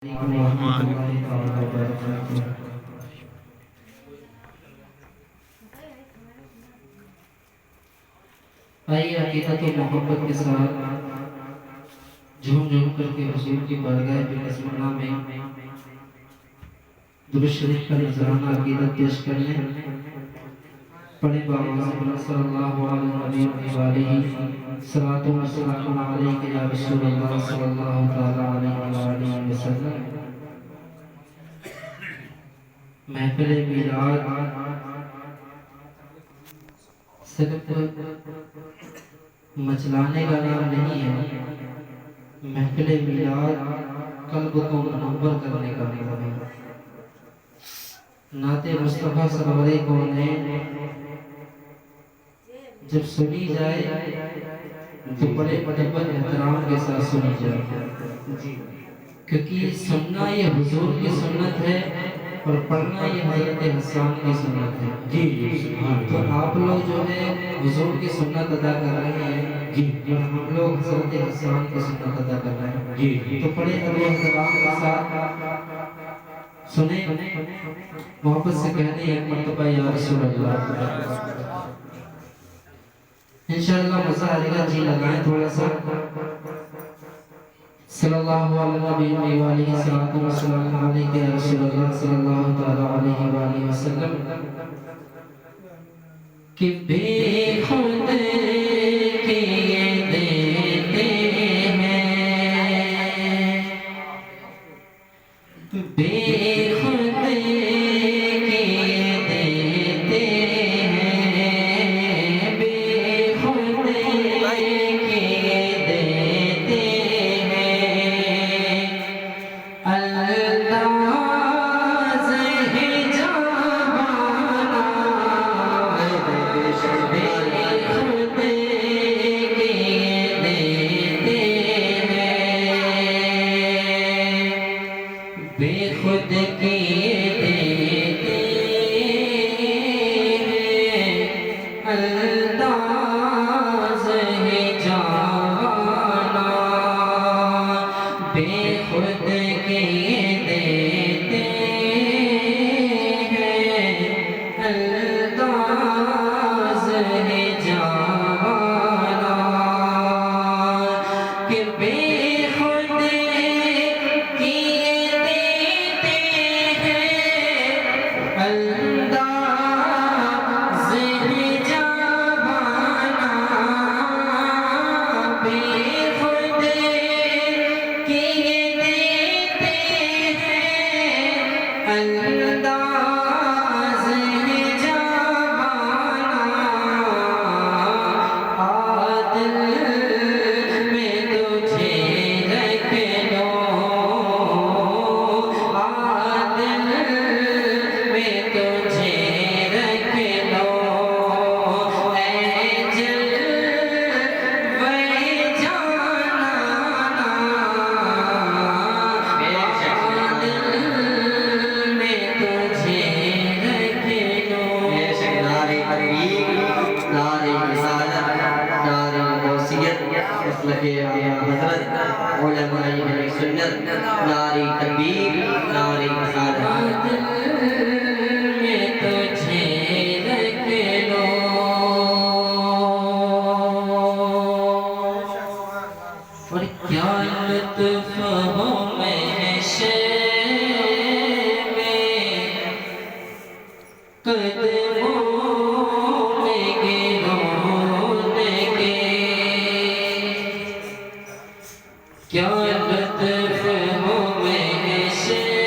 आइए अकीदत और मोहब्बत के साथ झूम झूम करके हुजूर की बारगाह बिस्मिल्लाह में दुरूद शरीफ का नजराना अकीदत पेश करने पढ़े बाबा सल्लल्लाहु अलैहि सलातो व सलाम अलैका या रसूलल्लाह सल्लल्लाहु तआला अलैहि वसल्लम। महफिल मिलाद सिर्फ मचलाने का नाम नहीं है, महफिल मिलाद कल्ब को मुनव्वर करने का नाम है। नाते मुस्तफ़ा सरवरे कौनैन जब सुनी जाए तो बड़े अदब एहतराम के साथ सुनी जाए, क्योंकि सुनना ये हुजूर की सुन्नत है और पढ़ना ये हज़रत हसन की सुन्नत है। जी तो आप लोग जो है हुजूर की सुन्नत अदा कर रहे हैं जी, और हम लोग हज़रत हसन की सुन्नत अदा कर रहे हैं जी। तो बड़े अदब एहतराम के साथ सुने, मोहब्बत से कहने एक मर्तबा या रसूल अल्लाह। इंशाअल्लाह मजा आएगा, जी लगाएं थोड़ा सा। सल्लल्लाहु अलैहि वसल्लम या रसूलल्लाह सल्लल्लाहु तआला अलैहि वसल्लम कि बेखुद के देते हैं, बेखुद के देते हैं, बेखुद के देते हैं। अंदाज़ है जवाना बेखुद के देते हैं, बेखुद के देते हैं। अंदाज़ है जवाना बेखुद के देते हैं, अंदाज़ है जवाना कि बेखुद के देते हैं। अंदाज़ है जवाना बेखुद के देते हैं, अंदाज़ है जवाना। आदिल में तुझे रख लो, आदिल में तुझे रख लो, ऐ जलवे जाना। आदिल में तुझे रख लो। नारे तकबीर, नारे रिसालत, नारे गौसियत, मसलके हज़रत, उलमाए अहले सुन्नत, नारे तकबीर, नारे रिसालत। आदिल में तुझे रख लो। और क्या लुत्फ़ हो महशर में कदमों में गिरोने के, क्या लुत्फ़ हो महशर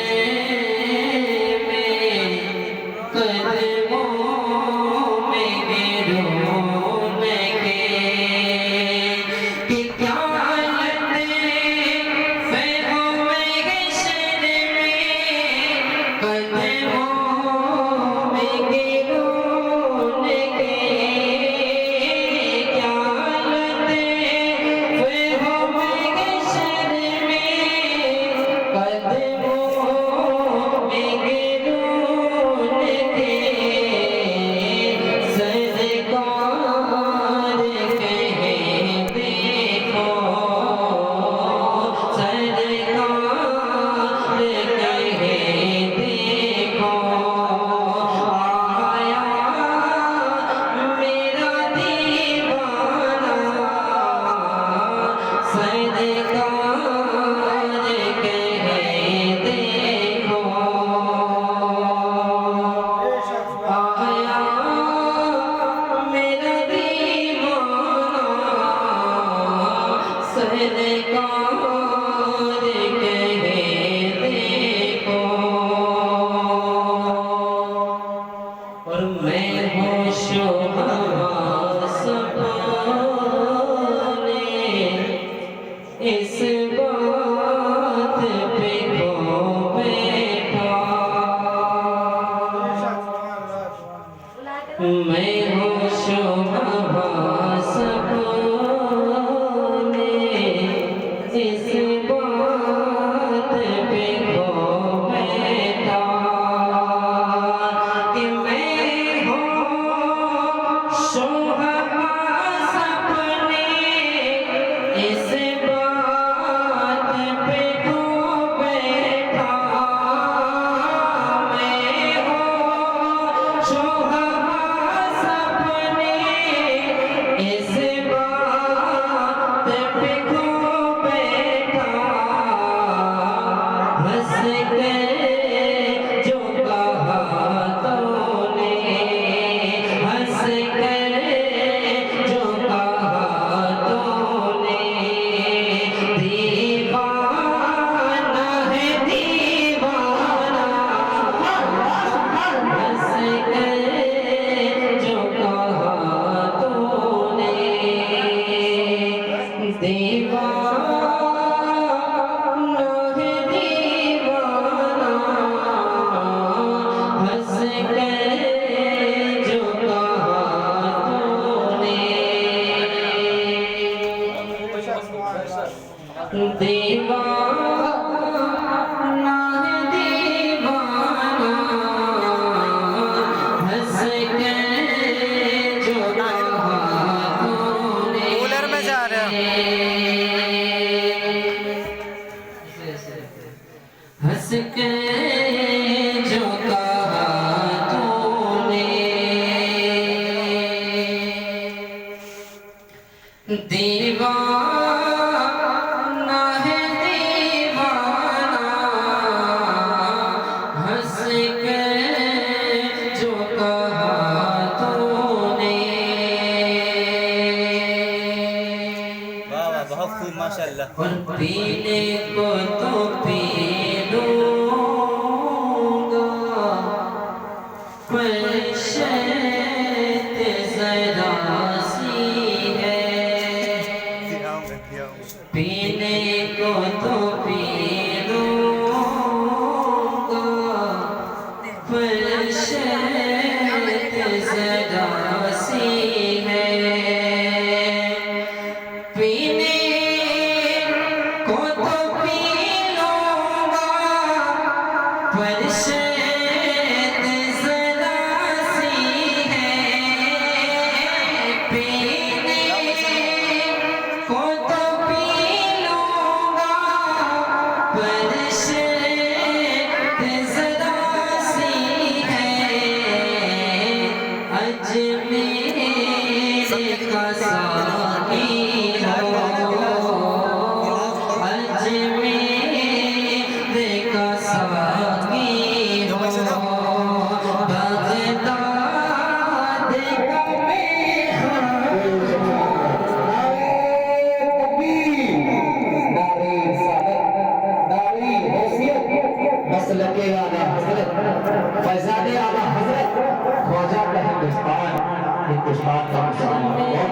हंस कर जो कहा तूने, हंस कर जो कहा तूने, दीवाना है दीवाना, हंस कर जो कहा तूने, दीवाना है दीवाना, हंस कर जो कहा तूने, दीवाना है दीवाना, हंस कर जो कहा तूने। कूलर में जा रहे हो। हंस के जो कहा तूने, दीवाना है दीवाना, हंस के जो कहा तूने। वाह वाह, बहुत खूब माशाल्लाह। और पीने को तो पी लूंगा, पर शर्त जरा सी है, पीने को तो पी लूंगा, पर शर्त जरा सी है, पीने को तो पी लूंगा, पर शर्त जरा सी है, पीने को तो पी लूंगा, पर शर्त जरा सी है, अजमेर का साकी हो, अजमेर का साकी हो, बगदाद का मसलके आला हजरत फैजादे आला हजरत ख्वाजा का हिंदुस्तान का मुसलमान बहुत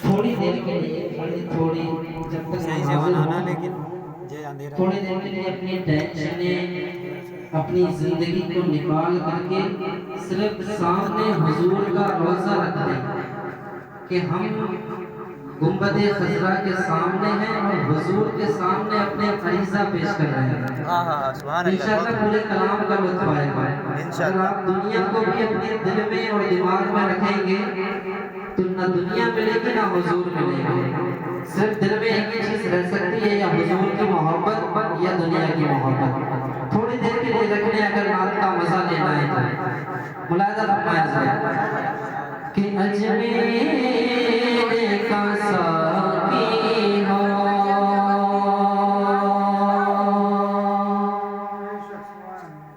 थोड़ी देर के लिए थोड़ी जब तक सही से बनाना, लेकिन ये अंधेरा थोड़ी देर के लिए अपनी टेंशनें, अपनी जिंदगी को निकाल करके सिर्फ सामने हुजूर का रोजा रख दें कि हम गुंबदे खजरा के सामने हैं और हुजूर के सामने अपने फरीजा पेश कर रहे हैं। हाँ हाँ हाँ, सुभान अल्लाह। इंशाअल्लाह पूरे कलाम का लुत्फ आएगा। अगर आप दुनिया को भी अपने दिल में और दिमाग में रखेंगे तो ना दुनिया मिलेगी ना हुजूर मिलेगी। सिर्फ दिल में एक ही चीज रह सकती है, या हुजूर की मोहब्बत या दुनिया की मोहब्बत। थोड़ी देर के लिए रखने अगर नात का मजा लेना है तो मुलाजा फरमाया कि अजमेर का साकी हो,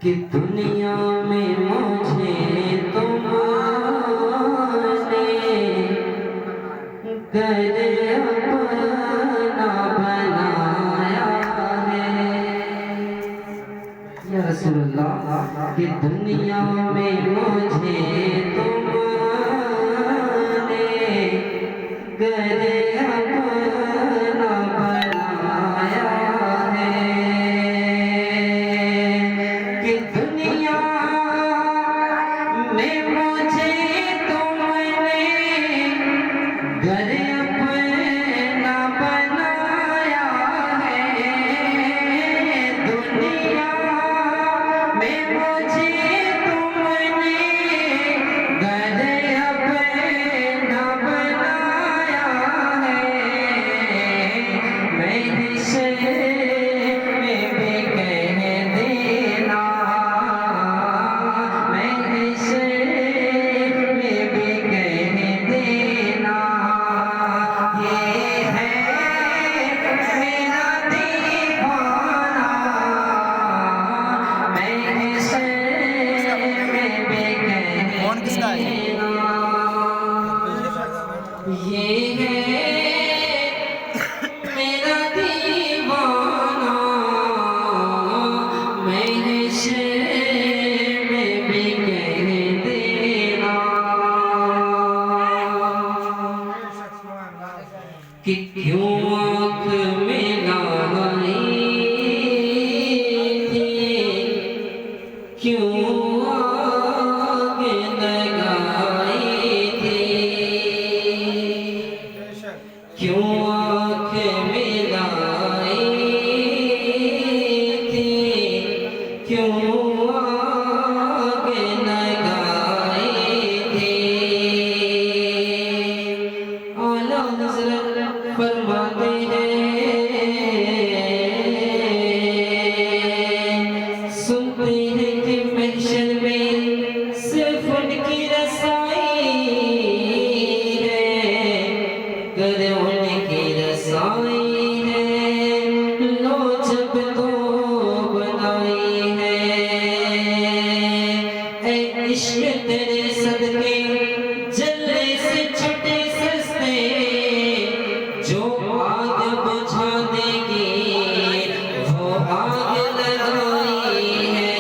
कि दुनिया में मुझे तुमने घर अपना बनाया है, या रसूलुल्लाह, कि दुनिया में मुझे तुमने घर अपना बनाया है, कि दुनिया में मुझे तुमने घर अपना बनाया है, दुनिया में मुझे तुमने घर अपना बनाया ये है मेरा दीवाना, महशर में भी कह देना कि क्यों आँख में लाई थी, क्यों आग लगाई थी, क्यों आँख में लाई थी, क्यों आग लगाई थी। आला हज़रत फरमाते हैं, सुनते हैं कि महशर में सिर्फ उनकी रसाई है, कर उनकी रसाई है, लो जब तो बनाई है। ऐ इश्क तेरे सदके जलने से छुटे सस्ते, जो आग बुझा देगी वो आग लगाई है।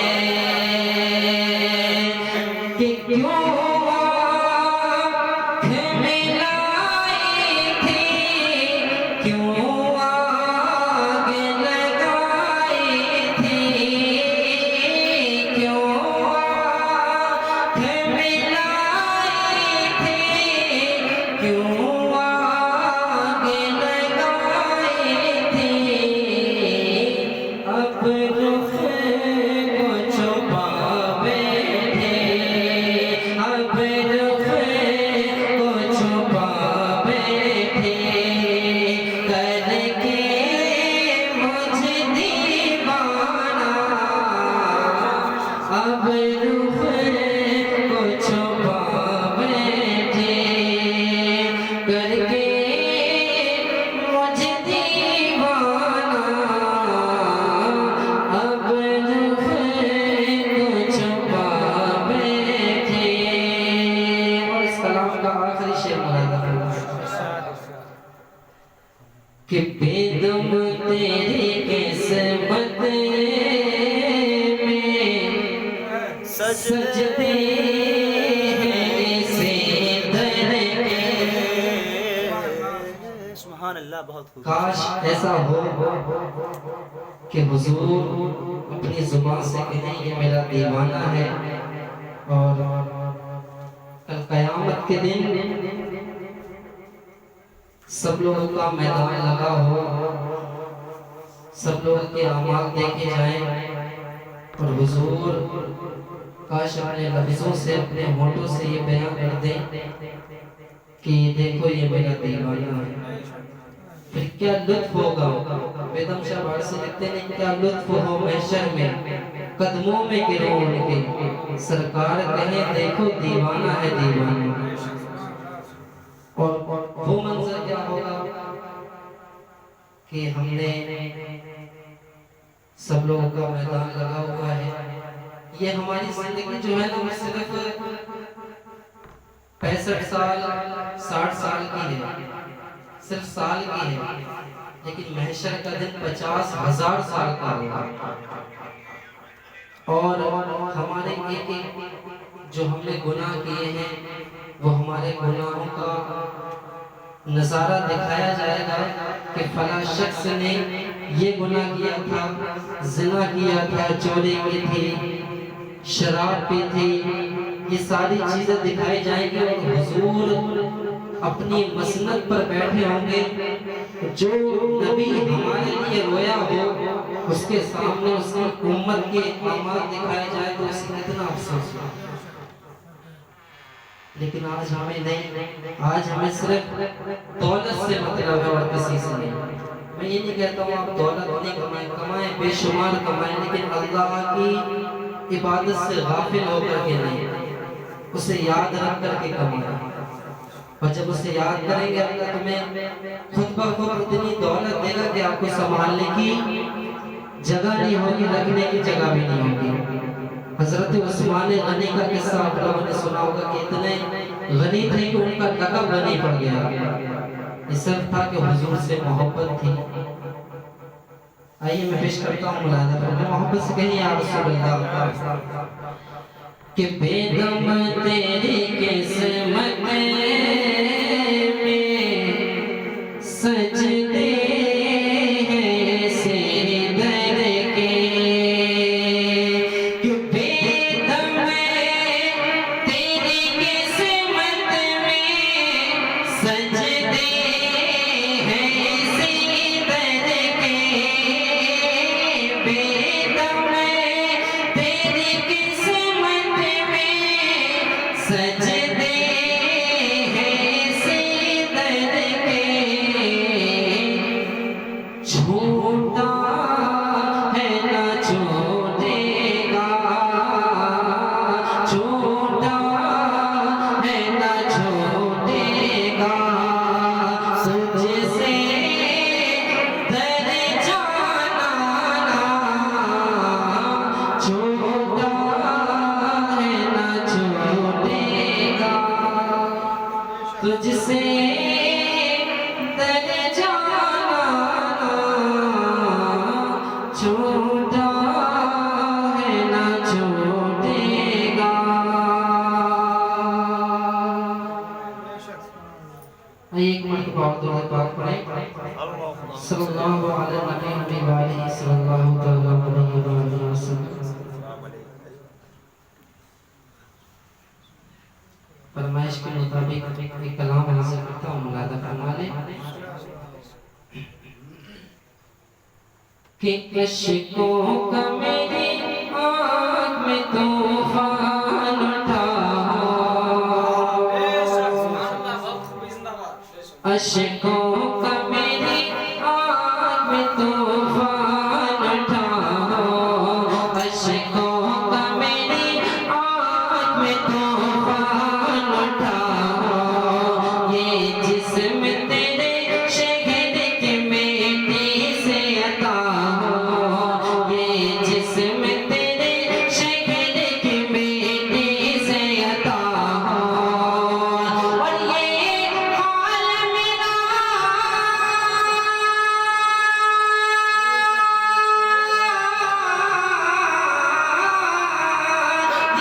कि क्यों आँख में लाई थी, क्यों आग लगाई थी, क्यों आँख में लाई थी, क्यों आग लगाई थी। अब रुख को छुपा बैठे, अब रुख को छुपा बैठे, करके मुझ दीवाना। अब रुख को छुपा बैठे, करके मुझ दीवाना। अब रुख को छुपा बैठे। और इस कलाम का आखिरी शेर मुरादा कि बेदम तेरी किस्मत में सजदे हैं इसे दर के। सुभान अल्लाह, बहुत खूब। काश ऐसा हो कि हुजूर अपनी जुबान से कहें ये मेरा दीवाना है, और कल कयामत के दिन सब लोगों का मैदान लगा हो, सब लोगों के अमाल देखे जाएं, और हुजूर काश अपने लफ्जों से, अपने होठों से ये बयान कर दें कि देखो ये मेरा दीवाना है। फिर क्या लुत्फ होगा। बेदम शाह वारसी लिखते हैं, क्या लुत्फ हो महशर में, कदमों में गिरो उनके, सरकार कहे देखो दीवाना है दीवाना। और वो मंजर क्या होगा कि हमने सब लोगों का मैदान लगा हुआ है। ये हमारी जिंदगी जो है ना, वो सिर्फ 65 साल 60 साल की है, सिर्फ साल की है, लेकिन महशर का दिन 50,000 साल का होगा। और हमारे एक जो हमने गुनाह किए हैं, वो हमारे गुनाहों का नज़ारा दिखाया जाएगा कि फला शख्स ने ये गुनाह किया था, जिना किया था, चोरी की थी, शराब पी थी। ये सारी चीजें दिखाई जाएंगी, और हुजूर अपनी मसनद पर बैठे होंगे। जो नबी हमारे लिए रोया हो, उसके सामने उसकी उम्मत के अमाल दिखाए जाए तो उसे कितना अफसोस हो। लेकिन आज हमें नहीं, आज हमें सिर्फ दौलत से मतलब है और किसी से नहीं। मैं ये नहीं कहता हूँ आप दौलत नहीं कमाएं, कमाएं बेशुमार कमाएं, लेकिन अल्लाह की इबादत से गाफिल होकर के नहीं, उसे याद रख करके कमाएं। और जब उसे याद करेंगे, अल्लाह तुम्हें खुद ब खुद इतनी दौलत देगा कि आपको संभालने की जगह नहीं होगी, रखने की जगह भी नहीं होगी। हजरत उस्मान गनी का किस्सा आप लोगों ने सुना होगा कि इतने गनी थे कि उनका लक़ब गनी पड़ गया। इस सब था कि हुजूर से मोहब्बत थी। आइए मैं पेश करता हूँ मुलाज़ा करके मोहब्बत से कहिए या रसूल अल्लाह कि बेदम तेरी किस्मत में सजदे हैं सिरदर के कि बेदम तेरी किस्मत में सजदे हैं सिरदर के बेदम तेरी किस्मत में सजदे हैं सिरदर के छोटा है ना छोड़ेगा छोटा है ना छोड़ेगा तुझसे दर जाना छोटा है ना छोड़ेगा तुझसे दर जाना छोटा है ना छोड़ेगा। एक मरतबा और दुआ पाक पढ़ें सल्लल्लाहु अलैहि व आलिहि सल्लल्लाहु तआला अलैहि वसल्लम। फरमाइश के मुताबिक एक कलाम हासिल करता हूँ मुलादा फरमा ले कि अश्कों का मेरी आँख में तूफान उठा अश्कों का मेरी आँख में तूफान उठा अश्कों का मेरी आँख में तूफान उठा ये जिस्म तेरे शहर के मिट्टी से अता हो ये जिस्म तेरे शहर के मिट्टी से अता हो और ये हाल मेरा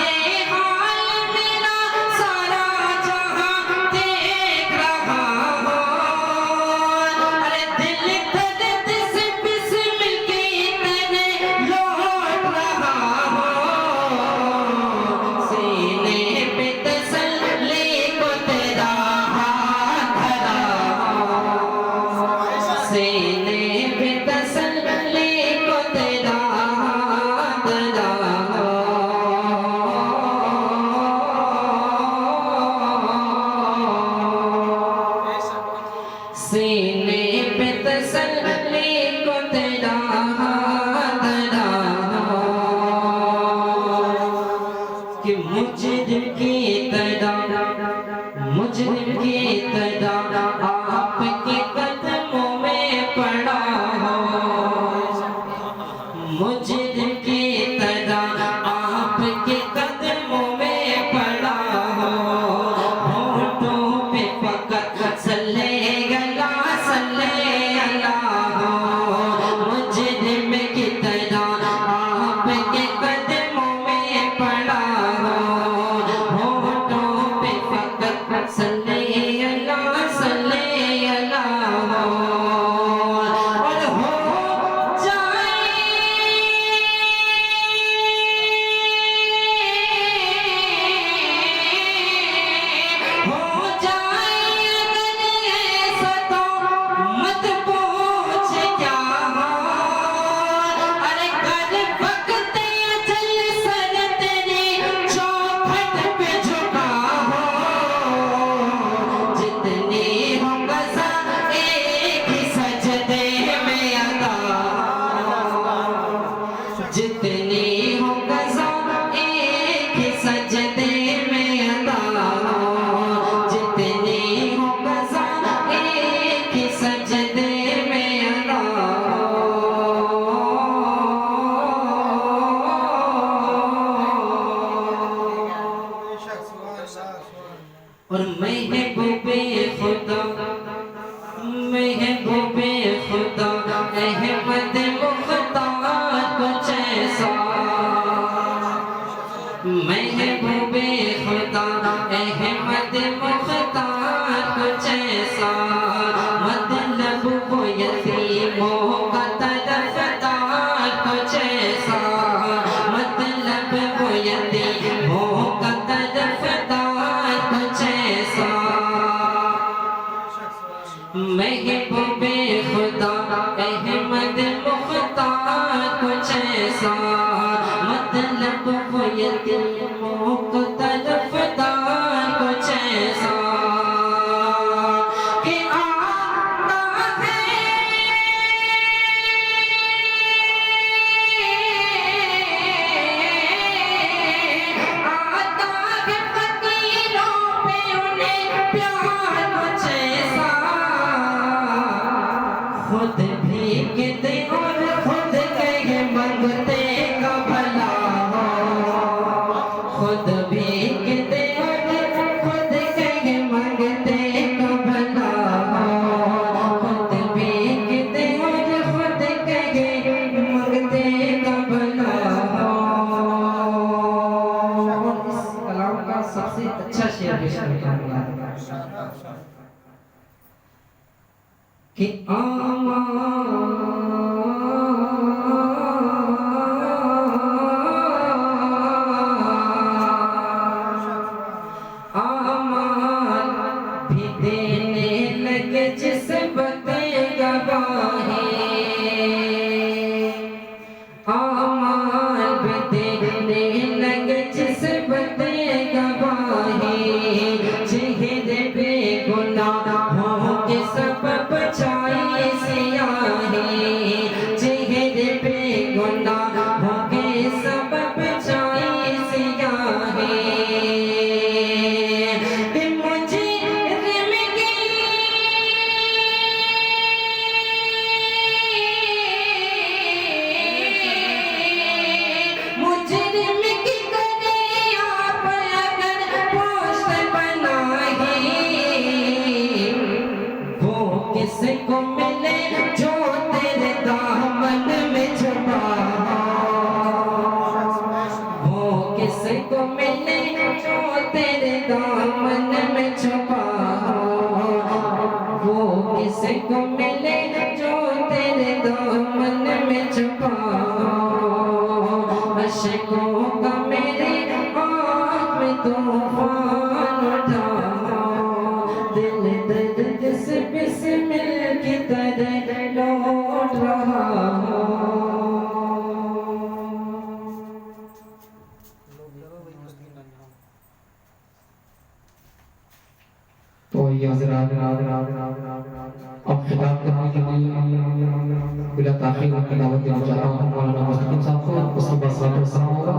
ये हाल मेरा सारा जहां देख रहा हो अरे दिल दर्द से बिस्मिल की तरह लौट रहा हो सीने पे तसल्ली को तेरा हाथ धरा हो सीने पे तसल्ली को तेरा हाथ धरा सीने पे तसल्ली को तेरा हाथ धरा कि मुजरिम की तरह आपके कदमों में पड़ा हो मुजरिम की तरह आपके कदमों में पड़ा हो होठों पे फकत सल्ले अल्लाह हो मुजरिम की तरह आपके कदमों में पड़ा हो होठों पे फकत सल्ले अल्लाह कुछ ऐसा मतलब वो यतीमों का तरफदार कुछ ऐसा मतलब वो यतीमों का तरफदार कुछ ऐसा महबूबे खुदा अहमद मुख्तार कुछ ऐसा मतलब वो यतीमों का तरफदार कुछ ऐसा कि आता है फकीरों पे उन्हें प्यार कुछ ऐसा खुद भीगते और खुद कहे मंगते का भला हो खुद भीगते और खुद कहे मंगते का भला हो खुद भीगते और खुद कहे मंगते का भला हो। और इस कलाम का सबसे अच्छा शेर पेश करता हूँ कि आमान भी देने लगे जिस बते गवाही आमान भी देने लगे जिस बते गवाही चेहरे पे गुनाहों के सबब छाई सियाही चेहरे पे गुनाहों के सबब छाई सियाही किसको मिले जो तेरे दामन में छुपा वो किसको मिले जो तेरे दामन में छुपा वो किसको मिले जो तेरे दामन में छुपा अशकों का मेरे आँख में तूफान उठा दिल दर्द से बिस्मिल की तरह लौट रहा तो ये हज़रात अब खिताब करने के लिए बिला ताख़ीर उनकी दावत देना चाह रहा हूँ मौलाना मुस्तकीम साहब को उसके बाद सलातो सलाम होगा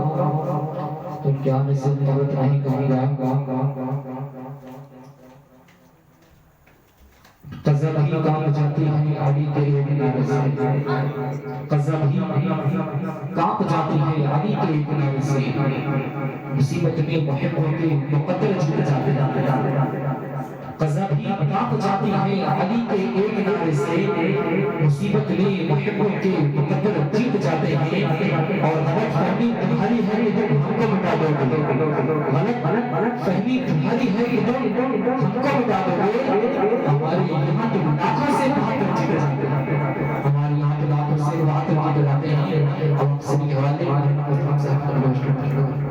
तो क्या मैं सिर्फ दावत नहीं कहूँगा कज़ब ही कांप जाती है आली के एक नारे से कज़ब ही कांप जाती है आली के एक नारे से मुसीबत में मुहिब्बों के मुक़द्दर जीत जाते कज़ब ही कांप जाती है आली के एक नारे से मुसीबत में मुहिब्बों के मुक़द्दर जीत जाते हैं और गलत फहमी तुम्हारी है कि तुम हमको मिटा दोगे गलत फहमी तुम्हारी है कि तुम हमको मिटा दोगे हमारी यहाँ तो लाखों से बहादुर जीते जाते हैं हमारे यहाँ तो लाखों से बहादुर जीते जाते हैं अब सभी के हवाले मुस्तकीम साहब का नमस्कार लगाओ